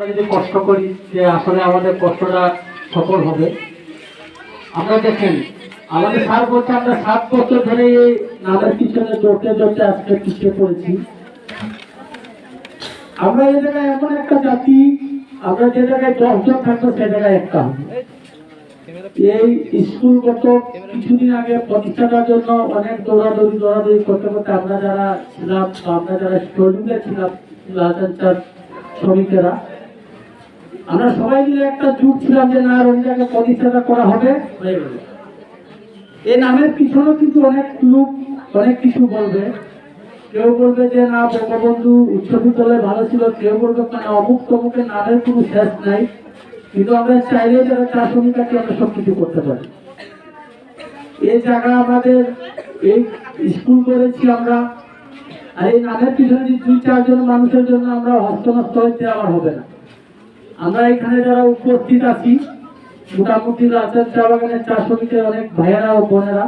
যদি কষ্ট করি যে আসলে আমাদের কষ্টটা সফল হবে। আমরা দেখেন আমাদের স্যার বলছে আমরা 7 বছর ধরে এই নামের পিছনে দৌড়তে আজকে পিছিয়ে পড়েছি। আমরা এই জায়গায় এমন একটা জাতি, আমরা যে জায়গায় 10 জন থাকবো সে জায়গায় একটা হবে। এই স্কুলগত কিছুদিন আগে প্রতিষ্ঠাটার জন্য অনেক দৌড়াদৌড়ি করতে করতে আমরা যারা ছিলাম, আমরা যারা স্টুডেন্ট ছিলাম, লালচাঁদ শ্রমিকেরা, আমরা সবাই মিলে একটা জোট ছিলাম যে না রোহিঙ্গাকে প্রতিষ্ঠাটা করা হবে, হয়ে গেল। এই নামের পিছনেও কিন্তু অনেক লোক অনেক কিছু বলবে। কেউ বলবে যে না বঙ্গবন্ধু উচ্চ বিদ্যালয় ভালো ছিল, কেউ বলবে মানে অমুক তমুকের নামের কোনো শেষ নাই। কিন্তু আমরা চাইলে যারা চা শ্রমিক আছি আমরা সবকিছু করতে পারি। এই জায়গা আমাদের এই স্কুল করেছি আমরা, আর এই নামের পিছনে যে 2-4 জন মানুষের জন্য আমরা হস্তনস্ত হইতে আমার হবে না। আমরা এখানে যারা উপস্থিত আছি মোটামুটি রাজধানী চা বাগানের চা শ্রমিকের অনেক ভাইয়েরা ও বোনেরা,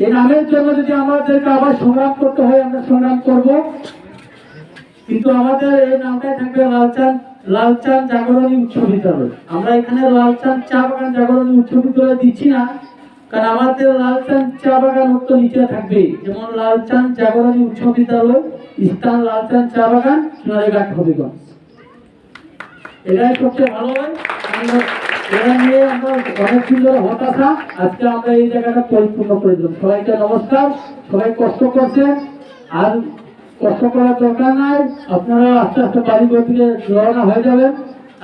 এই নামের জন্য যদি আমাদেরকে আবার সংগ্রাম করতে হয় আমরা সংগ্রাম করব। কিন্তু আমাদের এই নামটাই থাকবে লালচাঁদ জাগরণী উচ্চ বিদ্যালয়। আমরা এখানে লালচাঁদ চা বাগান জাগরণী উচ্চ বিদ্যালয় দিচ্ছি না, কারণ আমাদের লালচাঁদ চা বাগান উত্তর নিচে থাকবে, যেমন লালচাঁদ জাগরণী উচ্চ বিদ্যালয়, স্থান লালচাঁদ চা বাগান, সোনারীঘাট, হবিগঞ্জ। এটাই সবচেয়ে ভালো হয়। এটা নিয়ে আমরা অনেকদিন ধরে হতাশা, আজকে আমরা এই জায়গাটা পরিপূর্ণ করে দিলাম। সবাইকে নমস্কার। সবাই কষ্ট করছে, আর কষ্ট করার দরকার নাই। আপনারা আস্তে আস্তে বাড়ি গতিকে রওনা হয়ে যাবেন,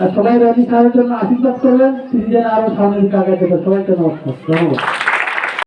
আর সবাই রাজি সাহেবের জন্য আশীর্বাদ করবেন, তিনি যেন আরো সামনের দিকে আগায় দেবেন। সবাইকে নমস্কার, ধন্যবাদ।